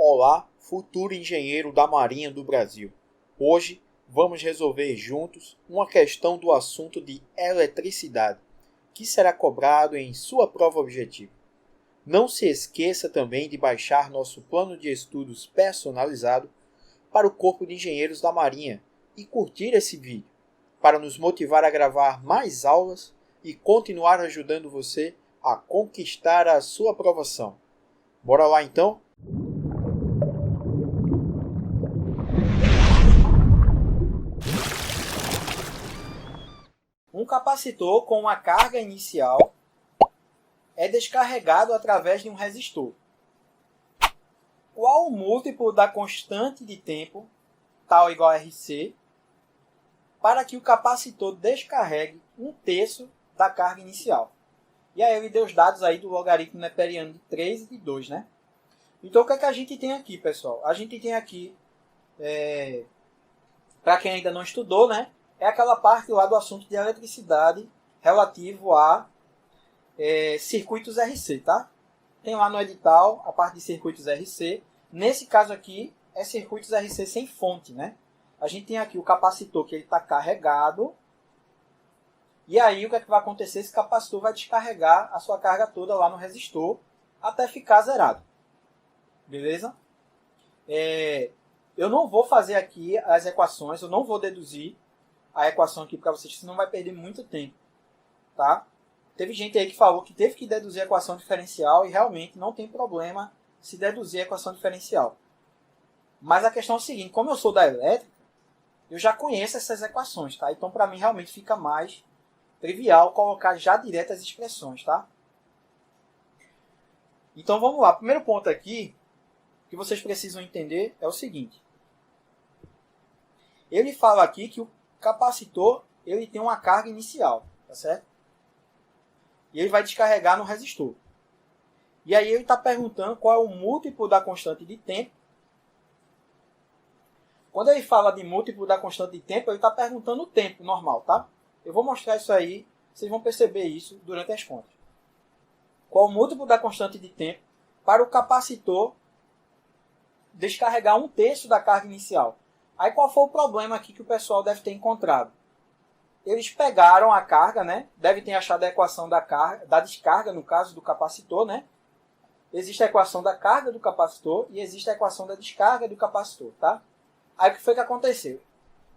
Olá, futuro engenheiro da Marinha do Brasil. Hoje vamos resolver juntos uma questão do assunto de eletricidade, que será cobrado em sua prova objetiva. Não se esqueça também de baixar nosso plano de estudos personalizado para o Corpo de Engenheiros da Marinha e curtir esse vídeo, para nos motivar a gravar mais aulas e continuar ajudando você a conquistar a sua aprovação. Bora lá então? Um capacitor com uma carga inicial é descarregado através de um resistor. Qual o múltiplo da constante de tempo, tal ou igual a RC, para que o capacitor descarregue um terço da carga inicial? E aí ele deu os dados aí do logaritmo neperiano de 3 e de 2, né? Então o que é que a gente tem aqui, pessoal? A gente tem aqui, para quem ainda não estudou, né? É aquela parte lá do assunto de eletricidade relativo a circuitos RC, tá? Tem lá no edital a parte de circuitos RC. Nesse caso aqui, é circuitos RC sem fonte, né? A gente tem aqui o capacitor que ele está carregado. E aí o que é que vai acontecer? Esse capacitor vai descarregar a sua carga toda lá no resistor até ficar zerado. Beleza? Eu não vou fazer aqui as equações, eu não vou deduzir a equação aqui para vocês, senão vai perder muito tempo, tá? Teve gente aí que falou que teve que deduzir a equação diferencial e realmente não tem problema se deduzir a equação diferencial. Mas a questão é o seguinte, como eu sou da elétrica, eu já conheço essas equações, tá? Então para mim realmente fica mais trivial colocar já direto as expressões, tá? Então vamos lá, primeiro ponto aqui que vocês precisam entender é o seguinte. Ele fala aqui que o capacitor ele tem uma carga inicial, tá certo? E ele vai descarregar no resistor. E aí ele está perguntando qual é o múltiplo da constante de tempo. Quando ele fala de múltiplo da constante de tempo, ele está perguntando o tempo normal, tá? Eu vou mostrar isso aí, vocês vão perceber isso durante as contas. Qual o múltiplo da constante de tempo para o capacitor descarregar um terço da carga inicial? Aí qual foi o problema aqui que o pessoal deve ter encontrado? Eles pegaram a carga, né? Devem ter achado a equação da descarga, no caso do capacitor, né? Existe a equação da carga do capacitor e existe a equação da descarga do capacitor, tá? Aí o que foi que aconteceu?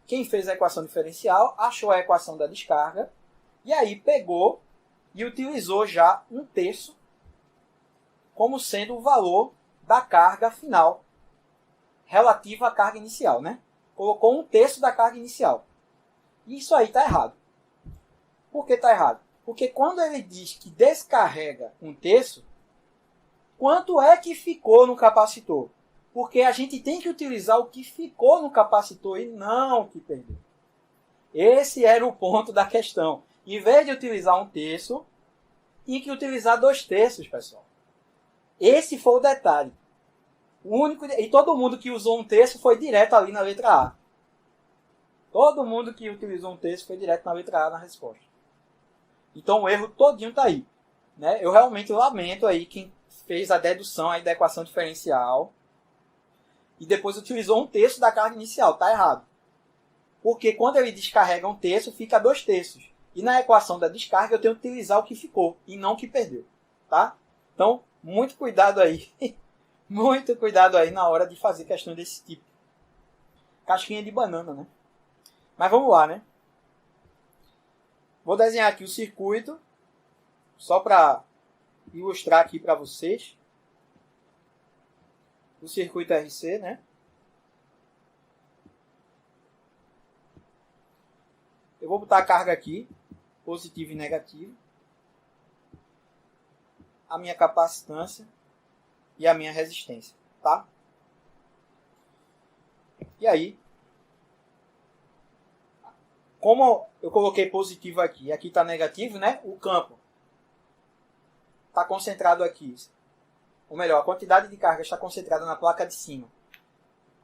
Quem fez a equação diferencial achou a equação da descarga e aí pegou e utilizou já um terço como sendo o valor da carga final relativa à carga inicial, né? Colocou um terço da carga inicial. Isso aí está errado. Por que está errado? Porque quando ele diz que descarrega um terço, quanto é que ficou no capacitor? Porque a gente tem que utilizar o que ficou no capacitor e não o que perdeu. Esse era o ponto da questão. Em vez de utilizar um terço, tinha que utilizar 2/3, pessoal. Esse foi o detalhe. E todo mundo que usou um terço foi direto ali na letra A. Todo mundo que utilizou um terço foi direto na letra A na resposta. Então o erro todinho está aí, né? Eu realmente lamento aí quem fez a dedução aí da equação diferencial e depois utilizou um terço da carga inicial. Está errado. Porque quando ele descarrega um terço, fica 2/3. E na equação da descarga eu tenho que utilizar o que ficou e não o que perdeu. Tá? Então, muito cuidado aí. Muito cuidado aí na hora de fazer questões desse tipo. Casquinha de banana, né? Mas vamos lá, né? Vou desenhar aqui o circuito, só para ilustrar aqui para vocês. O circuito RC, né? Eu vou botar a carga aqui, positivo e negativo. A minha capacitância e a minha resistência, tá? E aí, como eu coloquei positivo aqui e aqui está negativo, né? O campo está concentrado aqui. Ou melhor, a quantidade de carga está concentrada na placa de cima.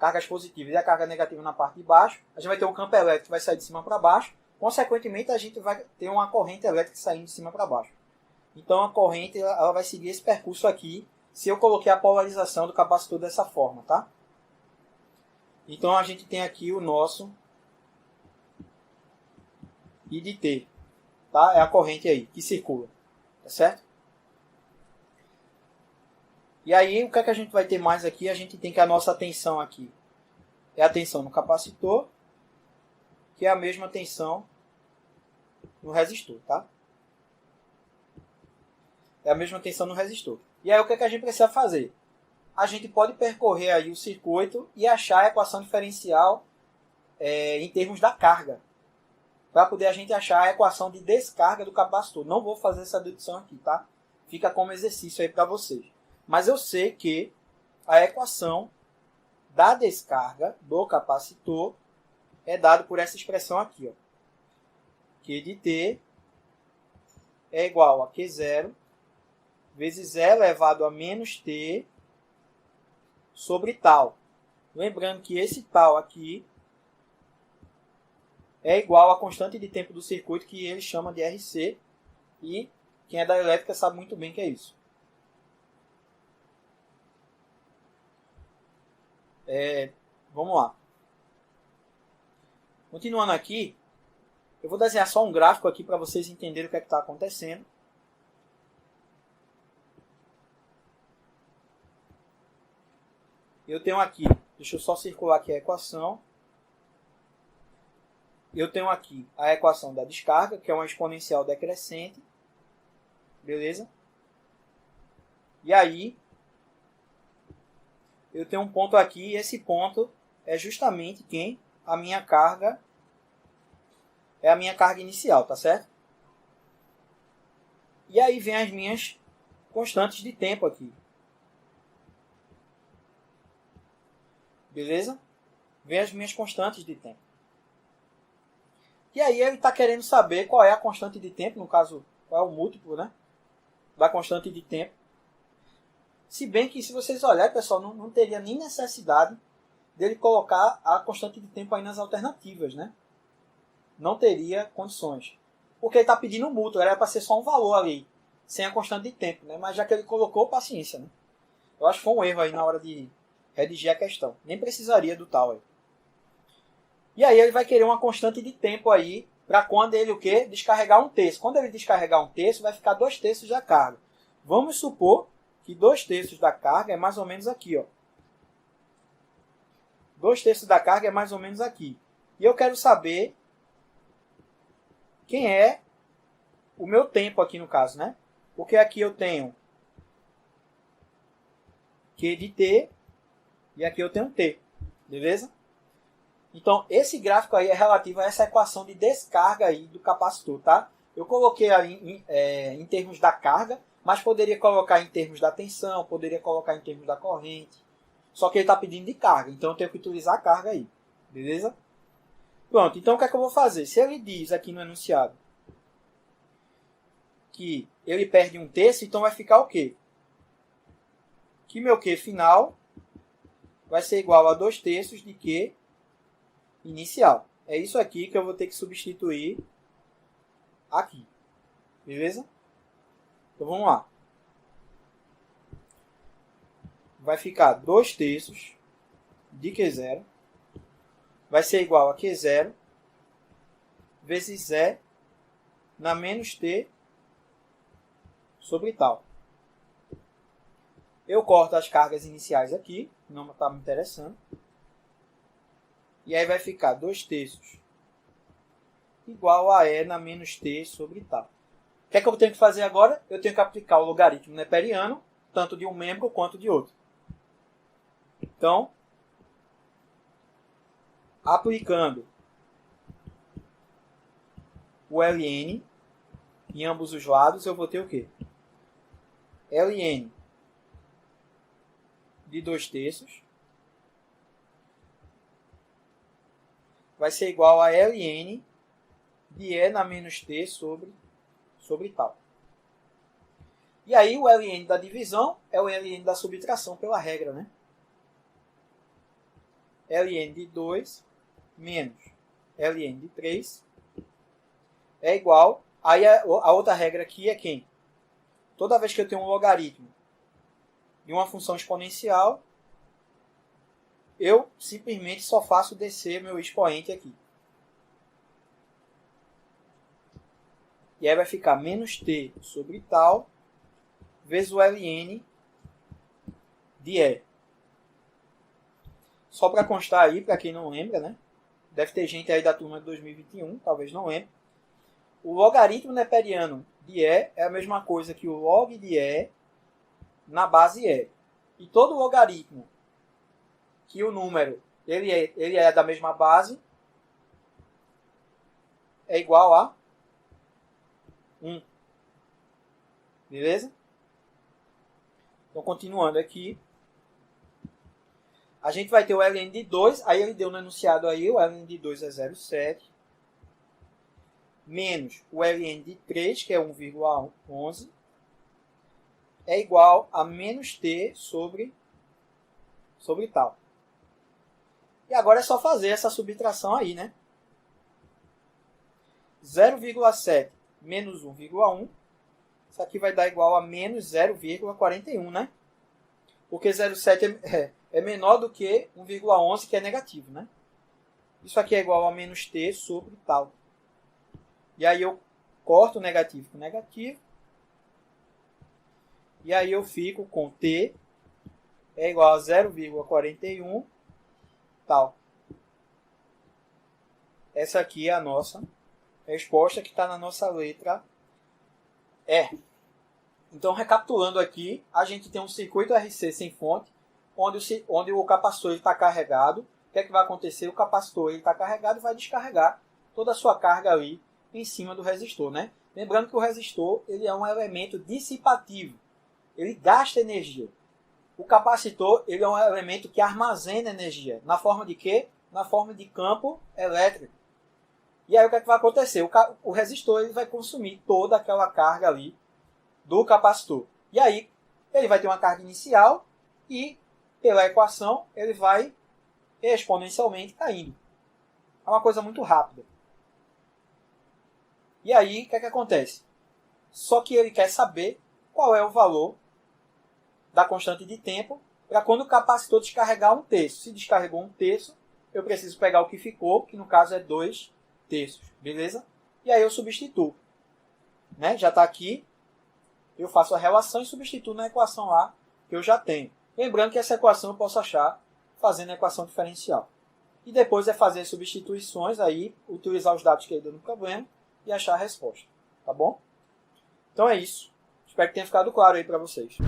Cargas positivas e a carga negativa na parte de baixo. A gente vai ter um campo elétrico que vai sair de cima para baixo. Consequentemente, a gente vai ter uma corrente elétrica saindo de cima para baixo. Então, a corrente ela vai seguir esse percurso aqui se eu coloquei a polarização do capacitor dessa forma, tá? Então a gente tem aqui o nosso I de T, tá? É a corrente aí que circula, tá certo? E aí, o que é que a gente vai ter mais aqui? A gente tem que a nossa tensão aqui é a tensão no capacitor, que é a mesma tensão no resistor, tá? É a mesma tensão no resistor. E aí, o que é que a gente precisa fazer? A gente pode percorrer aí o circuito e achar a equação diferencial em termos da carga, para poder a gente achar a equação de descarga do capacitor. Não vou fazer essa dedução aqui, tá? Fica como exercício aí para vocês. Mas eu sei que a equação da descarga do capacitor é dada por essa expressão aqui, ó. Q de T é igual a Q0 vezes E elevado a menos T sobre tal. Lembrando que esse tal aqui é igual à constante de tempo do circuito, que ele chama de RC, e quem é da elétrica sabe muito bem que é isso. Vamos lá. Continuando aqui, eu vou desenhar só um gráfico aqui para vocês entenderem o que é que está acontecendo. Eu tenho aqui, deixa eu só circular aqui a equação. Eu tenho aqui a equação da descarga, que é uma exponencial decrescente. Beleza? E aí, eu tenho um ponto aqui, e esse ponto é justamente quem? A minha carga é a minha carga inicial, tá certo? E aí vem as minhas constantes de tempo aqui. Beleza? Vem as minhas constantes de tempo. E aí ele está querendo saber qual é a constante de tempo, no caso, qual é o múltiplo, né, da constante de tempo. Se bem que, se vocês olharem, pessoal, não teria nem necessidade dele colocar a constante de tempo aí nas alternativas, né? Não teria condições. Porque ele está pedindo um múltiplo, era para ser só um valor ali, sem a constante de tempo, né? Mas já que ele colocou, paciência, né? Eu acho que foi um erro aí na hora de redigir a questão. Nem precisaria do tal aí. E aí ele vai querer uma constante de tempo aí, para quando ele o quê? Descarregar um terço. Quando ele descarregar um terço, vai ficar 2/3 da carga. Vamos supor que 2/3 da carga é mais ou menos aqui, ó. 2/3 da carga é mais ou menos aqui. E eu quero saber quem é o meu tempo aqui no caso, né? Porque aqui eu tenho Q de T e aqui eu tenho T. Beleza? Então, esse gráfico aí é relativo a essa equação de descarga aí do capacitor, tá? Eu coloquei aí em termos da carga, mas poderia colocar em termos da tensão, poderia colocar em termos da corrente. Só que ele está pedindo de carga, então eu tenho que utilizar a carga aí. Beleza? Pronto, então o que é que eu vou fazer? Se ele diz aqui no enunciado que ele perde um terço, então vai ficar o quê? Que meu Q final vai ser igual a 2/3 de Q inicial. É isso aqui que eu vou ter que substituir aqui. Beleza? Então vamos lá. Vai ficar 2/3 de Q0 vai ser igual a Q0 vezes E na menos T sobre tal. Eu corto as cargas iniciais aqui, não está me interessando. E aí vai ficar 2/3 igual a E na menos T sobre tal. O que é que eu tenho que fazer agora? Eu tenho que aplicar o logaritmo neperiano, tanto de um membro quanto de outro. Então, aplicando o ln em ambos os lados, eu vou ter o quê? ln de 2/3 vai ser igual a ln de E na menos T sobre tal. E aí o ln da divisão é o ln da subtração pela regra, né? ln de 2 menos ln de 3 é igual... Aí a outra regra aqui é quem? Toda vez que eu tenho um logaritmo de uma função exponencial, eu simplesmente só faço descer meu expoente aqui. E aí vai ficar menos t sobre tal vezes o ln de E. Só para constar aí, para quem não lembra, né? Deve ter gente aí da turma de 2021, talvez não lembre. O logaritmo neperiano de E é a mesma coisa que o log de E na base E. E todo logaritmo que o número ele é da mesma base é igual a 1. Beleza? Então, continuando aqui. A gente vai ter o ln de 2, aí ele deu no enunciado aí, o ln de 2 é 0,7, menos o ln de 3, que é 1,11, é igual a menos t sobre tal. E agora é só fazer essa subtração aí, né? 0,7 menos 1,1, isso aqui vai dar igual a menos 0,41, né? Porque 0,7 é menor do que 1,11, que é negativo, né? Isso aqui é igual a menos t sobre tal. E aí eu corto o negativo com negativo. E aí eu fico com t é igual a 0,41 tal. Essa aqui é a nossa resposta que está na nossa letra E. Então, recapitulando aqui, a gente tem um circuito RC sem fonte, onde o capacitor está carregado. O que é que vai acontecer? O capacitor está carregado e vai descarregar toda a sua carga ali em cima do resistor, né? Lembrando que o resistor ele é um elemento dissipativo. Ele gasta energia. O capacitor ele é um elemento que armazena energia. Na forma de quê? Na forma de campo elétrico. E aí o que é que vai acontecer? O resistor ele vai consumir toda aquela carga ali do capacitor. E aí ele vai ter uma carga inicial e pela equação ele vai exponencialmente caindo. É uma coisa muito rápida. E aí o que é que acontece? Só que ele quer saber qual é o valor da constante de tempo para quando o capacitor descarregar 1/3. Se descarregou 1/3, eu preciso pegar o que ficou, que no caso é 2/3. Beleza? E aí eu substituo. Né? Já está aqui. Eu faço a relação e substituo na equação lá que eu já tenho. Lembrando que essa equação eu posso achar fazendo a equação diferencial. E depois é fazer substituições, aí utilizar os dados que ele deu no problema e achar a resposta. Tá bom? Então é isso. Espero que tenha ficado claro aí para vocês.